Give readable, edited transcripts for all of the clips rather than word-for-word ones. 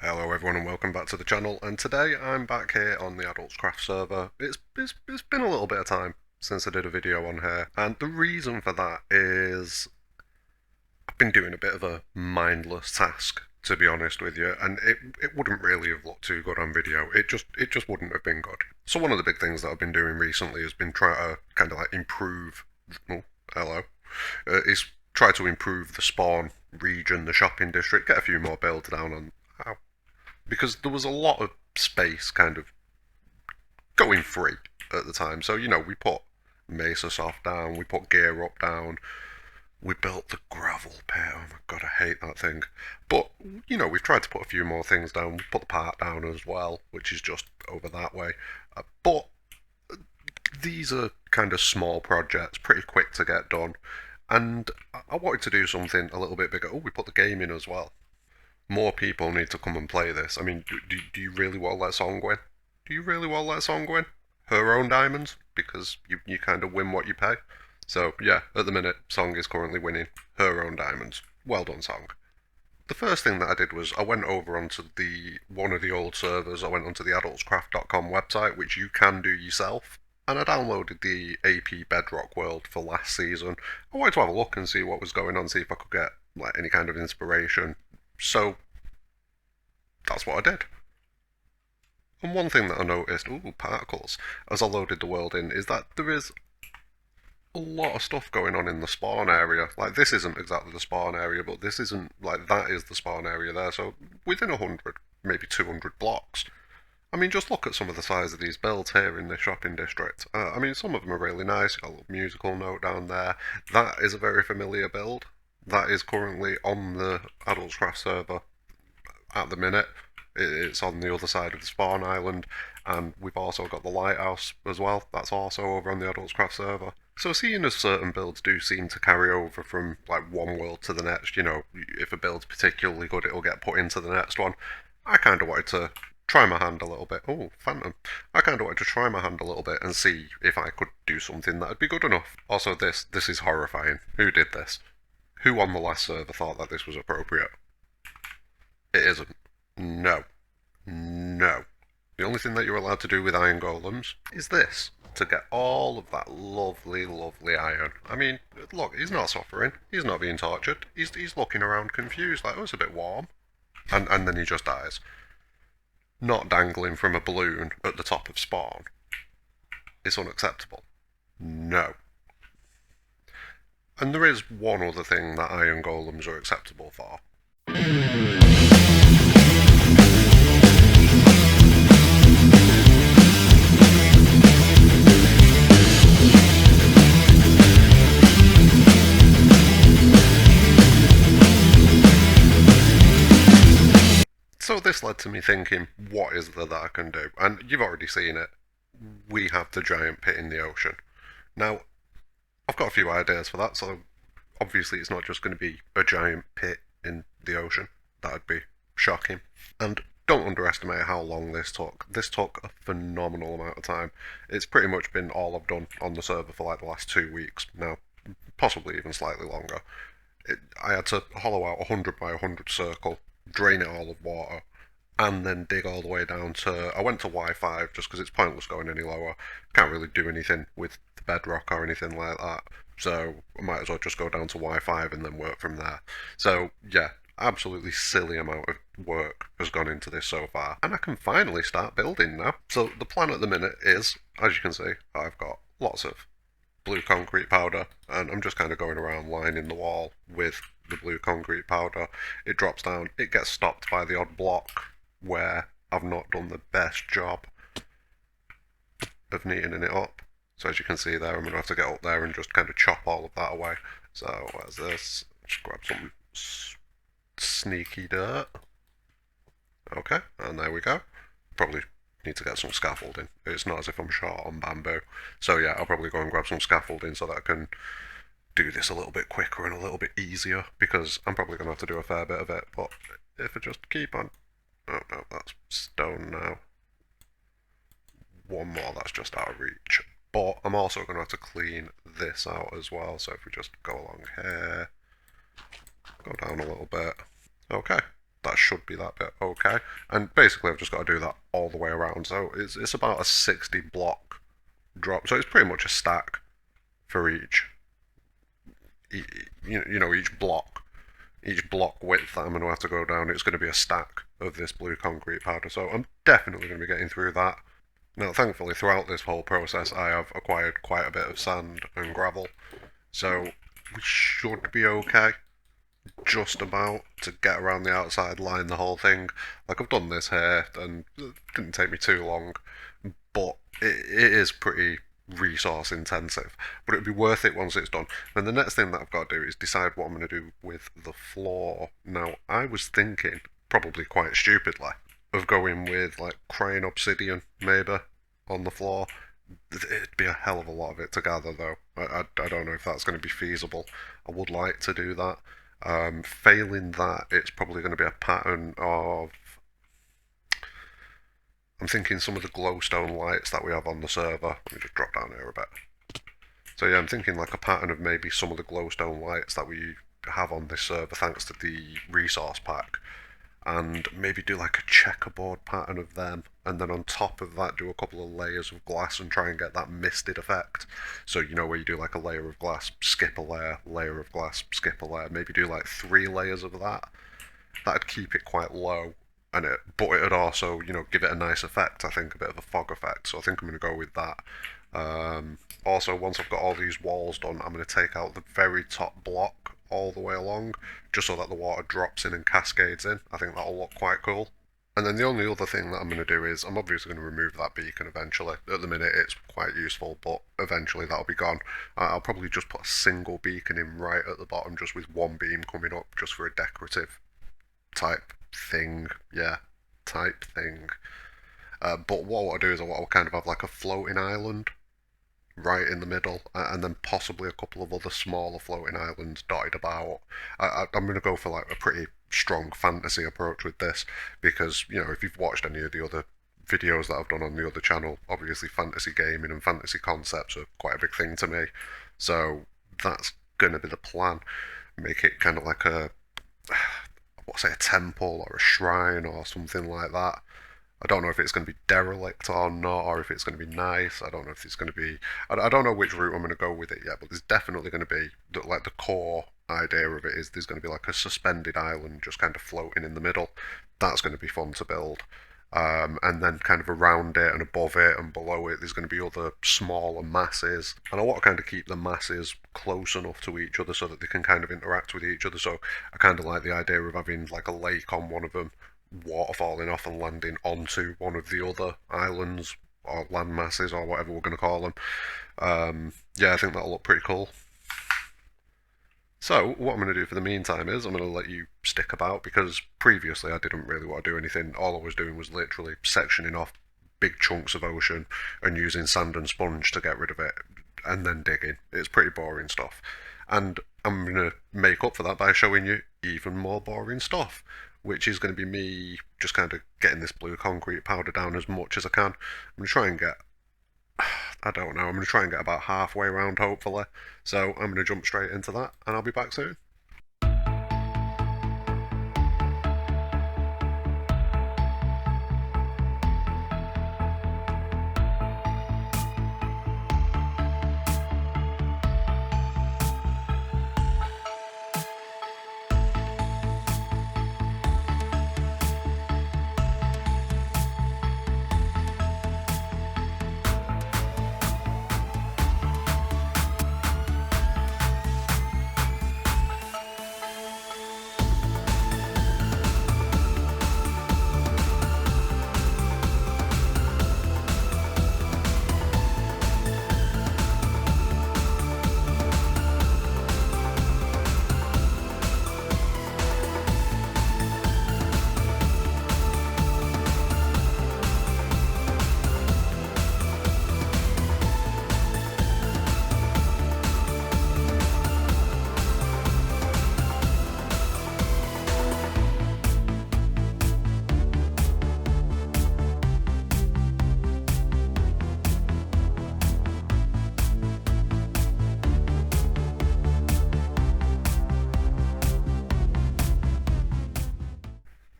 Hello everyone and welcome back to the channel, and today I'm back here on the Adultscraft server. It's been a little bit of time since I did a video on here, and the reason for that is I've been doing a bit of a mindless task, to be honest with you, and it wouldn't really have looked too good on video. It just wouldn't have been good. So one of the big things that I've been doing recently has been trying to kind of like improve, oh, hello, is try to improve the spawn region, the shopping district, get a few more builds down on, because there was a lot of space kind of going free at the time. So, we put Mesa Soft down, we put Gear Up down, we built the gravel pit. Oh my god, I hate that thing. But, we've tried to put a few more things down. We put the park down as well, which is just over that way. But these are kind of small projects, pretty quick to get done. And I wanted to do something a little bit bigger. Oh, we put the game in as well. More people need to come and play this. I mean, do you really want to let Song win? Do you really want to let Song win? Her own diamonds? Because you kind of win what you pay. So, yeah, at the minute, Song is currently winning her own diamonds. Well done, Song. The first thing that I did was I went over onto one of the old servers. I went onto the adultscraft.com website, which you can do yourself, and I downloaded the APBedrock world for last season. I wanted to have a look and see what was going on, see if I could get like any kind of inspiration. So that's what I did. And one thing that I noticed, particles, as I loaded the world in, is that there is a lot of stuff going on in the spawn area. Like, this isn't exactly the spawn area, but this isn't, like, that is the spawn area there. So within 100, maybe 200 blocks. I mean, just look at some of the size of these builds here in the shopping district. I mean, some of them are really nice. Got a little musical note down there. That is a very familiar build. That is currently on the Adultscraft server at the minute. It's on the other side of the spawn island, and we've also got the lighthouse as well. That's also over on the Adultscraft server. So seeing as certain builds do seem to carry over from like one world to the next, if a build's particularly good, it'll get put into the next one. I kind of wanted to try my hand a little bit. Oh, Phantom. I kind of wanted to try my hand a little bit and see if I could do something that'd be good enough. Also, this is horrifying. Who did this? Who on the last server thought that this was appropriate? It isn't. No. No. The only thing that you're allowed to do with Iron Golems is this. To get all of that lovely, lovely iron. I mean, look, he's not suffering. He's not being tortured. He's looking around confused, like, oh, it's a bit warm. And then he just dies. Not dangling from a balloon at the top of spawn. It's unacceptable. No. And there is one other thing that Iron Golems are acceptable for. So this led to me thinking, what is there that I can do? And you've already seen it. We have the giant pit in the ocean. Now, I've got a few ideas for that, so obviously it's not just going to be a giant pit in the ocean. That'd be shocking. And don't underestimate how long this took. This took a phenomenal amount of time. It's pretty much been all I've done on the server for like the last 2 weeks now, possibly even slightly longer. I had to hollow out a 100 by 100 circle, drain it all of water, and then dig all the way down to... I went to Y5 just because it's pointless going any lower. Can't really do anything with the bedrock or anything like that. So I might as well just go down to Y5 and then work from there. So yeah, absolutely silly amount of work has gone into this so far. And I can finally start building now. So the plan at the minute is, as you can see, I've got lots of blue concrete powder, and I'm just kind of going around lining the wall with the blue concrete powder. It drops down, it gets stopped by the odd block where I've not done the best job of neatening it up. So as you can see there, I'm going to have to get up there and just kind of chop all of that away. So where's this? Just grab some sneaky dirt. Okay, and there we go. Probably need to get some scaffolding. It's not as if I'm short on bamboo. So yeah, I'll probably go and grab some scaffolding so that I can do this a little bit quicker and a little bit easier, because I'm probably going to have to do a fair bit of it. But if I just keep on... Oh no, that's stone now. One more, that's just out of reach. But I'm also going to have to clean this out as well. So if we just go along here, go down a little bit. Okay, that should be that bit okay. And basically I've just got to do that all the way around. So it's about a 60 block drop. So it's pretty much a stack for each each block. Each block width that I'm going to have to go down, it's going to be a stack of this blue concrete powder. So I'm definitely going to be getting through that. Now, thankfully, throughout this whole process, I have acquired quite a bit of sand and gravel. So we should be okay, just about, to get around the outside, line the whole thing. Like, I've done this here, and it didn't take me too long, but it is pretty resource intensive, but it'd be worth it once it's done. And the next thing that I've got to do is decide what I'm going to do with the floor. Now, I was thinking, probably quite stupidly, of going with like crying obsidian maybe on the floor. It'd be a hell of a lot of it to gather though. I don't know if that's going to be feasible. I would like to do that. Failing that, it's probably going to be a pattern of, I'm thinking some of the glowstone lights that we have on the server. Let me just drop down here a bit. So yeah, I'm thinking like a pattern of maybe some of the glowstone lights that we have on this server thanks to the resource pack. And maybe do like a checkerboard pattern of them. And then on top of that do a couple of layers of glass and try and get that misted effect. So you know where you do like a layer of glass, skip a layer, layer of glass, skip a layer. Maybe do like 3 layers of that. That'd keep it quite low. But it'd also, give it a nice effect, I think, a bit of a fog effect, so I think I'm going to go with that. Also, once I've got all these walls done, I'm going to take out the very top block all the way along, just so that the water drops in and cascades in. I think that'll look quite cool. And then the only other thing that I'm going to do is, I'm obviously going to remove that beacon eventually. At the minute it's quite useful, but eventually that'll be gone. I'll probably just put a single beacon in right at the bottom, just with one beam coming up, just for a decorative type thing, type thing. But what I'll do is I'll kind of have like a floating island right in the middle, and then possibly a couple of other smaller floating islands dotted about. I'm going to go for like a pretty strong fantasy approach with this, because, if you've watched any of the other videos that I've done on the other channel, obviously fantasy gaming and fantasy concepts are quite a big thing to me. So that's going to be the plan. Make it kind of like a temple or a shrine or something like that. I don't know if it's going to be derelict or not, or if it's going to be nice. I don't know if it's going to be... I don't know which route I'm going to go with it yet, but there's definitely going to be, like, the core idea of it is there's going to be like a suspended island just kind of floating in the middle. That's going to be fun to build. And then kind of around it and above it and below it there's going to be other smaller masses, and I want to kind of keep the masses close enough to each other so that they can kind of interact with each other. So I kind of like the idea of having like a lake on one of them, water falling off and landing onto one of the other islands or land masses or whatever we're going to call them. I think that'll look pretty cool. So, what I'm going to do for the meantime is I'm going to let you stick about, because previously I didn't really want to do anything. All I was doing was literally sectioning off big chunks of ocean and using sand and sponge to get rid of it, and then digging. It's pretty boring stuff. And I'm going to make up for that by showing you even more boring stuff, which is going to be me just kind of getting this blue concrete powder down as much as I can. I'm going to try and get... I'm going to try and get about halfway around, hopefully. So I'm going to jump straight into that, and I'll be back soon.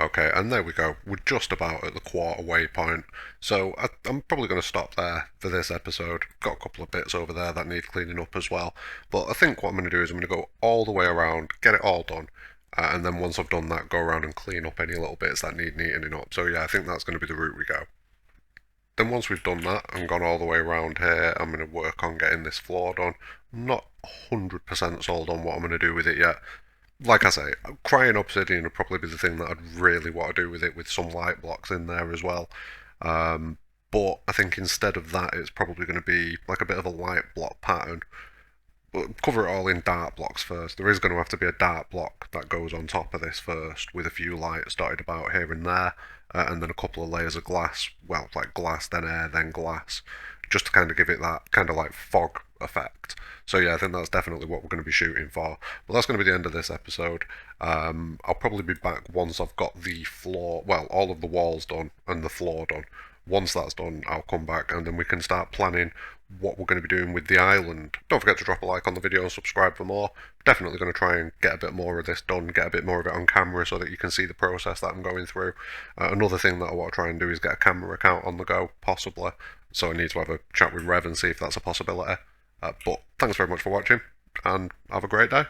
Okay, and there we go. We're just about at the quarter waypoint. So I'm probably going to stop there for this episode. Got a couple of bits over there that need cleaning up as well. But I think what I'm going to do is I'm going to go all the way around, get it all done. And then once I've done that, go around and clean up any little bits that need neatening up. So yeah, I think that's going to be the route we go. Then once we've done that and gone all the way around here, I'm going to work on getting this floor done. I'm not 100% sold on what I'm going to do with it yet. Like I say, crying obsidian would probably be the thing that I'd really want to do with it, with some light blocks in there as well. But I think instead of that, it's probably going to be like a bit of a light block pattern. But cover it all in dark blocks first. There is going to have to be a dark block that goes on top of this first, with a few lights dotted about here and there, and then a couple of layers of glass. Well, like glass, then air, then glass, just to kind of give it that kind of like fog effect. So yeah, I think that's definitely what we're going to be shooting for. But that's going to be the end of this episode. I'll probably be back once I've got the floor, well, all of the walls done and the floor done. Once that's done, I'll come back and then we can start planning what we're going to be doing with the island. Don't forget to drop a like on the video and subscribe for more. Definitely going to try and get a bit more of this done, get a bit more of it on camera so that you can see the process that I'm going through. Another thing that I want to try and do is get a camera account on the go, possibly. So I need to have a chat with Rev and see if that's a possibility. But thanks very much for watching, and have a great day.